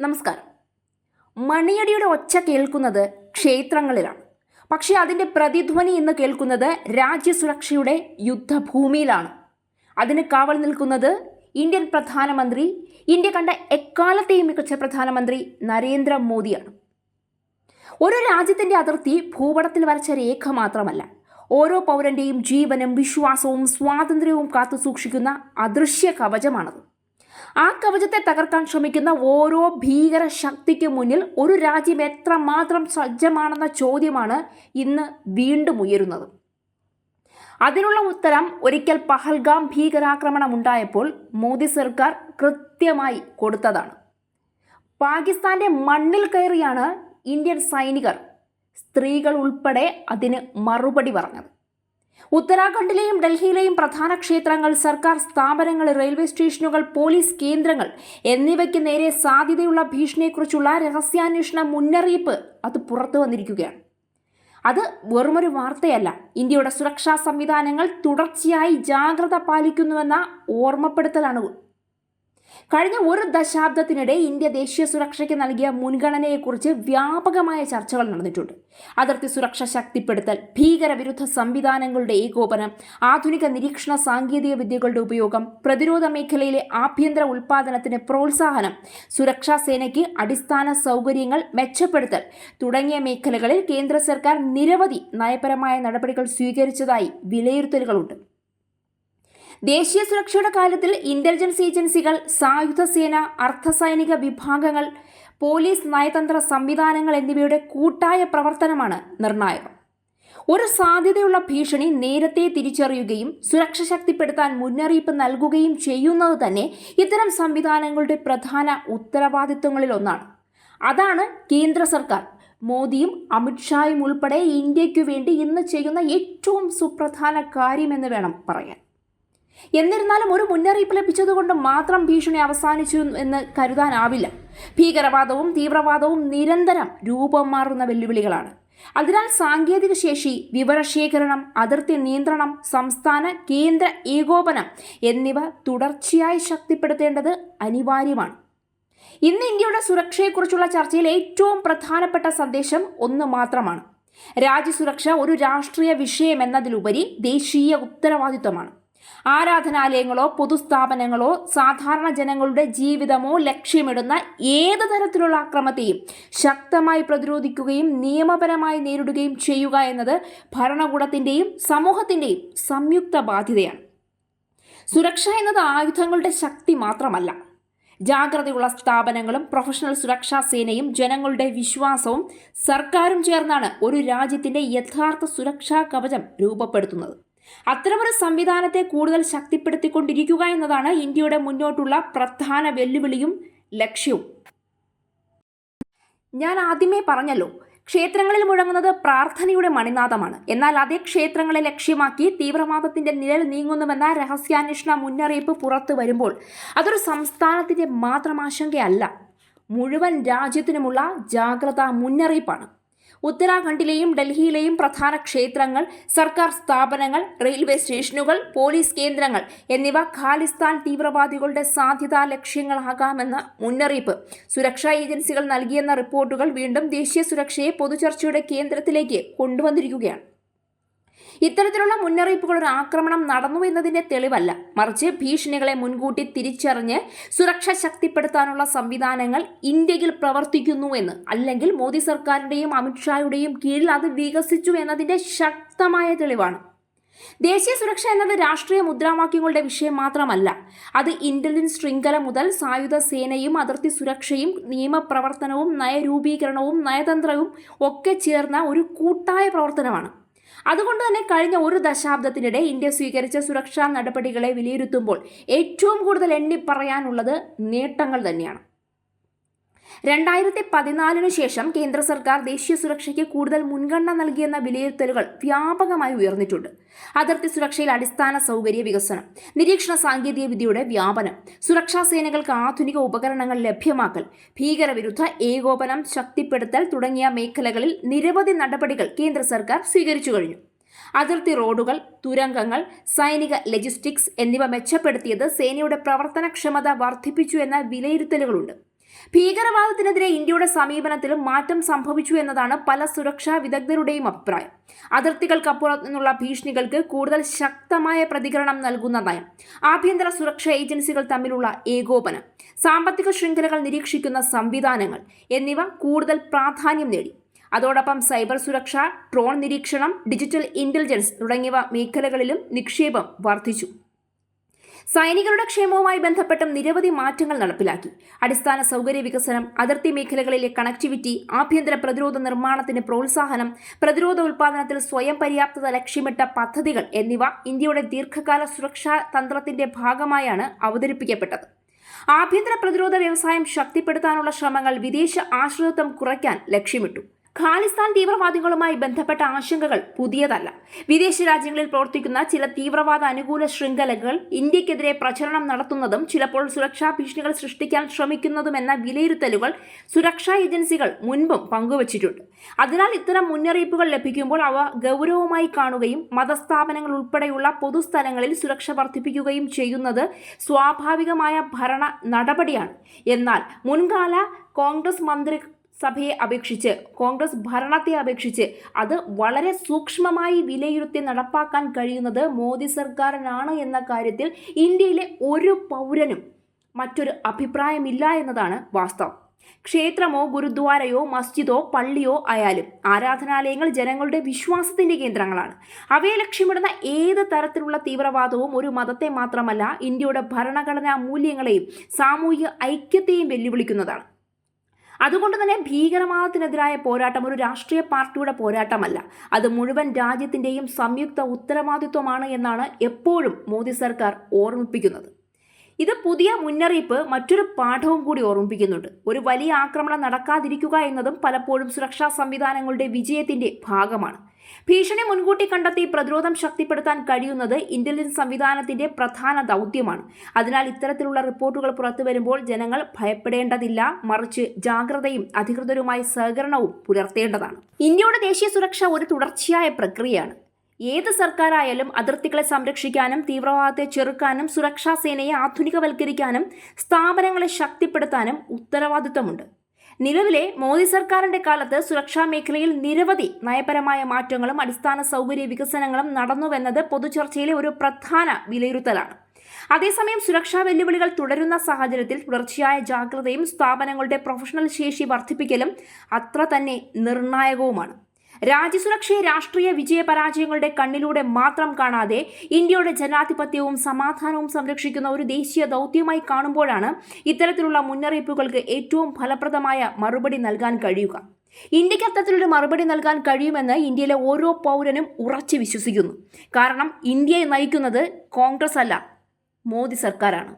നമസ്കാരം. മണിയടിയുടെ ഒച്ച കേൾക്കുന്നത് ക്ഷേത്രങ്ങളിലാണ്. പക്ഷേ അതിൻ്റെ പ്രതിധ്വനി ഇന്ന് കേൾക്കുന്നത് രാജ്യസുരക്ഷയുടെ യുദ്ധഭൂമിയിലാണ്. അതിന് കാവൽ നിൽക്കുന്നത് ഇന്ത്യൻ പ്രധാനമന്ത്രി, ഇന്ത്യ കണ്ട എക്കാലത്തെയും മികച്ച പ്രധാനമന്ത്രി നരേന്ദ്രമോദിയാണ്. ഒരു രാജ്യത്തിൻ്റെ അതിർത്തി ഭൂപടത്തിൽ വരച്ച രേഖ മാത്രമല്ല, ഓരോ പൗരൻ്റെയും ജീവനും വിശ്വാസവും സ്വാതന്ത്ര്യവും കാത്തുസൂക്ഷിക്കുന്ന അദൃശ്യ കവചമാണത്. ആ കവചത്തെ തകർക്കാൻ ശ്രമിക്കുന്ന ഓരോ ഭീകര ശക്തിക്ക് മുന്നിൽ ഒരു രാജ്യം എത്രമാത്രം സജ്ജമാണെന്ന ചോദ്യമാണ് ഇന്ന് വീണ്ടും ഉയരുന്നത്. അതിനുള്ള ഉത്തരം ഒരിക്കൽ പഹൽഗാം ഭീകരാക്രമണം ഉണ്ടായപ്പോൾ മോദി സർക്കാർ കൃത്യമായി കൊടുത്തതാണ്. പാകിസ്ഥാന്റെ മണ്ണിൽ കയറിയാണ് ഇന്ത്യൻ സൈനികർ, സ്ത്രീകൾ ഉൾപ്പെടെ അതിന് മറുപടി പറഞ്ഞത്. ഉത്തരാഖണ്ഡിലെയും ഡൽഹിയിലെയും പ്രധാന ക്ഷേത്രങ്ങൾ, സർക്കാർ സ്ഥാപനങ്ങൾ, റെയിൽവേ സ്റ്റേഷനുകൾ, പോലീസ് കേന്ദ്രങ്ങൾ എന്നിവയ്ക്ക് നേരെ സാധ്യതയുള്ള ഭീഷണിയെക്കുറിച്ചുള്ള രഹസ്യാന്വേഷണ മുന്നറിയിപ്പ് അത് പുറത്തു വന്നിരിക്കുകയാണ്. അത് വെറുമൊരു വാർത്തയല്ല, ഇന്ത്യയുടെ സുരക്ഷാ സംവിധാനങ്ങൾ തുടർച്ചയായി ജാഗ്രത പാലിക്കുന്നുവെന്ന ഓർമ്മപ്പെടുത്തലാണ്. കഴിഞ്ഞ ഒരു ദശാബ്ദത്തിനിടെ ഇന്ത്യ ദേശീയ സുരക്ഷയ്ക്ക് നൽകിയ മുൻഗണനയെക്കുറിച്ച് വ്യാപകമായ ചർച്ചകൾ നടന്നിട്ടുണ്ട്. അതിർത്തി സുരക്ഷ ശക്തിപ്പെടുത്തൽ, ഭീകരവിരുദ്ധ സംവിധാനങ്ങളുടെ ഏകോപനം, ആധുനിക നിരീക്ഷണ സാങ്കേതിക വിദ്യകളുടെ ഉപയോഗം, പ്രതിരോധ മേഖലയിലെ ആഭ്യന്തര ഉൽപ്പാദനത്തിന് പ്രോത്സാഹനം, സുരക്ഷാ സേനയ്ക്ക് അടിസ്ഥാന സൗകര്യങ്ങൾ മെച്ചപ്പെടുത്തൽ തുടങ്ങിയ മേഖലകളിൽ കേന്ദ്ര സർക്കാർ നിരവധി നയപരമായ നടപടികൾ സ്വീകരിച്ചതായി വിലയിരുത്തലുകളുണ്ട്. ദേശീയ സുരക്ഷയുടെ കാര്യത്തിൽ ഇന്റലിജൻസ് ഏജൻസികൾ, സായുധ സേന, അർദ്ധസൈനിക വിഭാഗങ്ങൾ, പോലീസ്, നയതന്ത്ര സംവിധാനങ്ങൾ എന്നിവയുടെ കൂട്ടായ പ്രവർത്തനമാണ് നിർണായകം. ഒരു സാധ്യതയുള്ള ഭീഷണി നേരത്തെ തിരിച്ചറിയുകയും സുരക്ഷ ശക്തിപ്പെടുത്താൻ മുന്നറിയിപ്പ് നൽകുകയും ചെയ്യുന്നത് തന്നെ ഇത്തരം സംവിധാനങ്ങളുടെ പ്രധാന ഉത്തരവാദിത്വങ്ങളിൽ ഒന്നാണ്. അതാണ് കേന്ദ്ര സർക്കാർ, മോദിയും അമിത്ഷായും ഉൾപ്പെടെ ഇന്ത്യയ്ക്കു വേണ്ടി ഇന്ന് ചെയ്യുന്ന ഏറ്റവും സുപ്രധാന കാര്യമെന്ന് വേണം പറയാൻ. എന്നിരുന്നാലും ഒരു മുന്നറിയിപ്പ് ലഭിച്ചതുകൊണ്ട് മാത്രം ഭീഷണി അവസാനിച്ചു എന്ന് കരുതാനാവില്ല. ഭീകരവാദവും തീവ്രവാദവും നിരന്തരം രൂപം മാറുന്ന വെല്ലുവിളികളാണ്. അതിനാൽ സാങ്കേതിക ശേഷി, വിവരശേഖരണം, അതിർത്തി നിയന്ത്രണം, സംസ്ഥാന കേന്ദ്ര ഏകോപനം എന്നിവ തുടർച്ചയായി ശക്തിപ്പെടുത്തേണ്ടത് അനിവാര്യമാണ്. ഇന്ന് ഇന്ത്യയുടെ സുരക്ഷയെക്കുറിച്ചുള്ള ചർച്ചയിൽ ഏറ്റവും പ്രധാനപ്പെട്ട സന്ദേശം ഒന്ന് മാത്രമാണ്: രാജ്യസുരക്ഷ ഒരു രാഷ്ട്രീയ വിഷയമെന്നതിലുപരി ദേശീയ ഉത്തരവാദിത്വമാണ്. ആരാധനാലയങ്ങളോ പൊതുസ്ഥാപനങ്ങളോ സാധാരണ ജനങ്ങളുടെ ജീവിതമോ ലക്ഷ്യമിടുന്ന ഏത് തരത്തിലുള്ള അക്രമത്തെയും ശക്തമായി പ്രതിരോധിക്കുകയും നിയമപരമായി നേരിടുകയും ചെയ്യുക എന്നത് ഭരണകൂടത്തിൻ്റെയും സമൂഹത്തിൻ്റെയും സംയുക്ത ബാധ്യതയാണ്. സുരക്ഷ എന്നത് ആയുധങ്ങളുടെ ശക്തി മാത്രമല്ല. ജാഗ്രതയുള്ള സ്ഥാപനങ്ങളും പ്രൊഫഷണൽ സുരക്ഷാ സേനയും ജനങ്ങളുടെ വിശ്വാസവും സർക്കാരും ചേർന്നാണ് ഒരു രാജ്യത്തിൻ്റെ യഥാർത്ഥ സുരക്ഷാ കവചം രൂപപ്പെടുത്തുന്നത്. അത്തരമൊരു സംവിധാനത്തെ കൂടുതൽ ശക്തിപ്പെടുത്തിക്കൊണ്ടിരിക്കുക എന്നതാണ് ഇന്ത്യയുടെ മുന്നോട്ടുള്ള പ്രധാന വെല്ലുവിളിയും ലക്ഷ്യവും. ഞാൻ ആദ്യമേ പറഞ്ഞല്ലോ, ക്ഷേത്രങ്ങളിൽ മുഴങ്ങുന്നത് പ്രാർത്ഥനയുടെ മണിനാദമാണ്. എന്നാൽ അതേ ക്ഷേത്രങ്ങളെ ലക്ഷ്യമാക്കി തീവ്രവാദത്തിന്റെ നിഴൽ നീങ്ങുന്നുവെന്ന രഹസ്യാന്വേഷണ മുന്നറിയിപ്പ് പുറത്തു വരുമ്പോൾ അതൊരു സംസ്ഥാനത്തിന്റെ മാത്രം ആശങ്കയല്ല, മുഴുവൻ രാജ്യത്തിനുമുള്ള ജാഗ്രതാ മുന്നറിയിപ്പാണ്. ഉത്തരാഖണ്ഡിലെയും ഡൽഹിയിലെയും പ്രധാന ക്ഷേത്രങ്ങൾ, സർക്കാർ സ്ഥാപനങ്ങൾ, റെയിൽവേ സ്റ്റേഷനുകൾ, പോലീസ് കേന്ദ്രങ്ങൾ എന്നിവ ഖാലിസ്ഥാൻ തീവ്രവാദികളുടെ സാധ്യതാ ലക്ഷ്യങ്ങളാകാമെന്ന മുന്നറിയിപ്പ് സുരക്ഷാ ഏജൻസികൾ നൽകിയെന്ന റിപ്പോർട്ടുകൾ വീണ്ടും ദേശീയ സുരക്ഷയെ പൊതുചർച്ചയുടെ കേന്ദ്രത്തിലേക്ക് കൊണ്ടുവന്നിരിക്കുകയാണ്. ഇത്തരത്തിലുള്ള മുന്നറിയിപ്പുകൾ ഒരു ആക്രമണം നടന്നു എന്നതിൻ്റെ തെളിവല്ല, മറിച്ച് ഭീഷണികളെ മുൻകൂട്ടി തിരിച്ചറിഞ്ഞ് സുരക്ഷ ശക്തിപ്പെടുത്താനുള്ള സംവിധാനങ്ങൾ ഇന്ത്യയിൽ പ്രവർത്തിക്കുന്നുവെന്ന്, അല്ലെങ്കിൽ മോദി സർക്കാരിൻ്റെയും അമിത്ഷായുടെയും കീഴിൽ അത് വികസിച്ചു എന്നതിൻ്റെ ശക്തമായ തെളിവാണ്. ദേശീയ സുരക്ഷ എന്നത് രാഷ്ട്രീയ മുദ്രാവാക്യങ്ങളുടെ വിഷയം മാത്രമല്ല. അത് ഇന്റലിജൻസ് ശൃംഖല മുതൽ സായുധ സേനയും അതിർത്തി സുരക്ഷയും നിയമപ്രവർത്തനവും നയരൂപീകരണവും നയതന്ത്രവും ഒക്കെ ചേർന്ന ഒരു കൂട്ടായ പ്രവർത്തനമാണ്. അതുകൊണ്ട് തന്നെ കഴിഞ്ഞ ഒരു ദശാബ്ദത്തിനിടെ ഇന്ത്യ സ്വീകരിച്ച സുരക്ഷാ നടപടികളെ വിലയിരുത്തുമ്പോൾ ഏറ്റവും കൂടുതൽ എണ്ണിപ്പറയാനുള്ളത് നേട്ടങ്ങൾ തന്നെയാണ്. 2014 ശേഷം കേന്ദ്ര സർക്കാർ ദേശീയ സുരക്ഷയ്ക്ക് കൂടുതൽ മുൻഗണന നൽകിയെന്ന വിലയിരുത്തലുകൾ വ്യാപകമായി ഉയർന്നിട്ടുണ്ട്. അതിർത്തി സുരക്ഷയിൽ അടിസ്ഥാന സൗകര്യ വികസനം, നിരീക്ഷണ സാങ്കേതിക വിദ്യയുടെ വ്യാപനം, സുരക്ഷാ സേനകൾക്ക് ആധുനിക ഉപകരണങ്ങൾ ലഭ്യമാക്കൽ, ഭീകരവിരുദ്ധ ഏകോപനം ശക്തിപ്പെടുത്തൽ തുടങ്ങിയ മേഖലകളിൽ നിരവധി നടപടികൾ കേന്ദ്ര സർക്കാർ സ്വീകരിച്ചു കഴിഞ്ഞു. അതിർത്തി റോഡുകൾ, തുരങ്കങ്ങൾ, സൈനിക ലോജിസ്റ്റിക്സ് എന്നിവ മെച്ചപ്പെടുത്തിയത് സേനയുടെ പ്രവർത്തനക്ഷമത വർദ്ധിപ്പിച്ചു എന്ന വിലയിരുത്തലുകളുണ്ട്. ഭീകരവാദത്തിനെതിരെ ഇന്ത്യയുടെ സമീപനത്തിലും മാറ്റം സംഭവിച്ചു എന്നതാണ് പല സുരക്ഷാ വിദഗ്ധരുടെയും അഭിപ്രായം. അതിർത്തികൾക്കപ്പുറത്തു നിന്നുള്ള ഭീഷണികൾക്ക് കൂടുതൽ ശക്തമായ പ്രതികരണം നൽകുന്ന നയം, ആഭ്യന്തര സുരക്ഷാ ഏജൻസികൾ തമ്മിലുള്ള ഏകോപനം, സാമ്പത്തിക ശൃംഖലകൾ നിരീക്ഷിക്കുന്ന സംവിധാനങ്ങൾ എന്നിവ കൂടുതൽ പ്രാധാന്യം നേടി. അതോടൊപ്പം സൈബർ സുരക്ഷ, ഡ്രോൺ നിരീക്ഷണം, ഡിജിറ്റൽ ഇന്റലിജൻസ് തുടങ്ങിയ മേഖലകളിലും നിക്ഷേപം വർദ്ധിച്ചു. സൈനികരുടെ ക്ഷേമവുമായി ബന്ധപ്പെട്ടും നിരവധി മാറ്റങ്ങൾ നടപ്പിലാക്കി. അടിസ്ഥാന സൗകര്യ വികസനം, അതിർത്തി മേഖലകളിലെ കണക്ടിവിറ്റി, ആഭ്യന്തര പ്രതിരോധ നിർമ്മാണത്തിന് പ്രോത്സാഹനം, പ്രതിരോധ ഉൽപ്പാദനത്തിൽ സ്വയം പര്യാപ്തത ലക്ഷ്യമിട്ട പദ്ധതികൾ എന്നിവ ഇന്ത്യയുടെ ദീർഘകാല സുരക്ഷാ തന്ത്രത്തിന്റെ ഭാഗമായാണ് അവതരിപ്പിക്കപ്പെട്ടത്. ആഭ്യന്തര പ്രതിരോധ വ്യവസായം ശക്തിപ്പെടുത്താനുള്ള ശ്രമങ്ങൾ വിദേശ ആശ്രിതത്വം കുറയ്ക്കാൻ ലക്ഷ്യമിട്ടു. ഖാലിസ്ഥാൻ തീവ്രവാദികളുമായി ബന്ധപ്പെട്ട ആശങ്കകൾ പുതിയതല്ല. വിദേശ രാജ്യങ്ങളിൽ പ്രവർത്തിക്കുന്ന ചില തീവ്രവാദ അനുകൂല ശൃംഖലകൾ ഇന്ത്യക്കെതിരെ പ്രചരണം നടത്തുന്നതും ചിലപ്പോൾ സുരക്ഷാ ഭീഷണികൾ സൃഷ്ടിക്കാൻ ശ്രമിക്കുന്നതുമെന്ന വിലയിരുത്തലുകൾ സുരക്ഷാ ഏജൻസികൾ മുൻപും പങ്കുവച്ചിട്ടുണ്ട്. അതിനാൽ ഇത്തരം മുന്നറിയിപ്പുകൾ ലഭിക്കുമ്പോൾ അവ ഗൗരവമായി കാണുകയും മതസ്ഥാപനങ്ങൾ ഉൾപ്പെടെയുള്ള പൊതുസ്ഥലങ്ങളിൽ സുരക്ഷ വർദ്ധിപ്പിക്കുകയും ചെയ്യുന്നത് സ്വാഭാവികമായ ഭരണ നടപടിയാണ്. എന്നാൽ മുൻകാല കോൺഗ്രസ് കോൺഗ്രസ് ഭരണത്തെ അപേക്ഷിച്ച് അത് വളരെ സൂക്ഷ്മമായി വിലയിരുത്തി നടപ്പാക്കാൻ കഴിയുന്നത് മോദി സർക്കാരിനാണ് എന്ന കാര്യത്തിൽ ഇന്ത്യയിലെ ഒരു പൗരനും മറ്റൊരു അഭിപ്രായമില്ല എന്നതാണ് വാസ്തവം. ക്ഷേത്രമോ ഗുരുദ്വാരയോ മസ്ജിദോ പള്ളിയോ ആയാലും ആരാധനാലയങ്ങൾ ജനങ്ങളുടെ വിശ്വാസത്തിന്റെ കേന്ദ്രങ്ങളാണ്. അവയെ ലക്ഷ്യമിടുന്ന ഏത് തരത്തിലുള്ള തീവ്രവാദവും ഒരു മതത്തെ മാത്രമല്ല, ഇന്ത്യയുടെ ഭരണഘടനാ മൂല്യങ്ങളെയും സാമൂഹിക ഐക്യത്തെയും വെല്ലുവിളിക്കുന്നതാണ്. അതുകൊണ്ട് തന്നെ ഭീകരവാദത്തിനെതിരായ പോരാട്ടം ഒരു രാഷ്ട്രീയ പാർട്ടിയുടെ പോരാട്ടമല്ല, അത് മുഴുവൻ രാജ്യത്തിൻ്റെയും സംയുക്ത ഉത്തരവാദിത്വമാണ് എന്നാണ് എപ്പോഴും മോദി സർക്കാർ ഓർമ്മിപ്പിക്കുന്നത്. ഇത് പുതിയ മുന്നറിയിപ്പ് മറ്റൊരു പാഠവും കൂടി ഓർമ്മിപ്പിക്കുന്നുണ്ട്. ഒരു വലിയ ആക്രമണം നടക്കാതിരിക്കുക എന്നതും പലപ്പോഴും സുരക്ഷാ സംവിധാനങ്ങളുടെ വിജയത്തിന്റെ ഭാഗമാണ്. ഭീഷണി മുൻകൂട്ടി കണ്ടെത്തി പ്രതിരോധം ശക്തിപ്പെടുത്താൻ കഴിയുന്നത് ഇന്റലിജൻസ് സംവിധാനത്തിന്റെ പ്രധാന ദൗത്യമാണ്. അതിനാൽ ഇത്തരത്തിലുള്ള റിപ്പോർട്ടുകൾ പുറത്തുവരുമ്പോൾ ജനങ്ങൾ ഭയപ്പെടേണ്ടതില്ല, മറിച്ച് ജാഗ്രതയും അധികൃതരുമായി സഹകരണവും പുലർത്തേണ്ടതാണ്. ഇന്ത്യയുടെ ദേശീയ സുരക്ഷ ഒരു തുടർച്ചയായ പ്രക്രിയയാണ്. ഏത് സർക്കാരായാലും അതിർത്തികളെ സംരക്ഷിക്കാനും തീവ്രവാദത്തെ ചെറുക്കാനും സുരക്ഷാ സേനയെ ആധുനികവൽക്കരിക്കാനും സ്ഥാപനങ്ങളെ ശക്തിപ്പെടുത്താനും ഉത്തരവാദിത്തമുണ്ട്. നിലവിലെ മോദി സർക്കാരിന്റെ കാലത്ത് സുരക്ഷാ മേഖലയിൽ നിരവധി നയപരമായ മാറ്റങ്ങളും അടിസ്ഥാന സൗകര്യ വികസനങ്ങളും നടന്നുവെന്നത് പൊതുചർച്ചയിലെ ഒരു പ്രധാന വിലയിരുത്തലാണ്. അതേസമയം സുരക്ഷാ വെല്ലുവിളികൾ തുടരുന്ന സാഹചര്യത്തിൽ തുടർച്ചയായ ജാഗ്രതയും സ്ഥാപനങ്ങളുടെ പ്രൊഫഷണൽ ശേഷി വർദ്ധിപ്പിക്കലും അത്ര തന്നെ നിർണായകവുമാണ്. രാജ്യസുരക്ഷയെ രാഷ്ട്രീയ വിജയപരാജയങ്ങളുടെ കണ്ണിലൂടെ മാത്രം കാണാതെ ഇന്ത്യയുടെ ജനാധിപത്യവും സമാധാനവും സംരക്ഷിക്കുന്ന ഒരു ദേശീയ ദൗത്യമായി കാണുമ്പോഴാണ് ഇത്തരത്തിലുള്ള മുന്നറിയിപ്പുകൾക്ക് ഏറ്റവും ഫലപ്രദമായ മറുപടി നൽകാൻ കഴിയുക. ഇന്ത്യക്ക് അത്തരത്തിലൊരു മറുപടി നൽകാൻ കഴിയുമെന്ന് ഇന്ത്യയിലെ ഓരോ പൗരനും ഉറച്ചു വിശ്വസിക്കുന്നു. കാരണം ഇന്ത്യയെ നയിക്കുന്നത് കോൺഗ്രസ് അല്ല, മോദി സർക്കാരാണ്.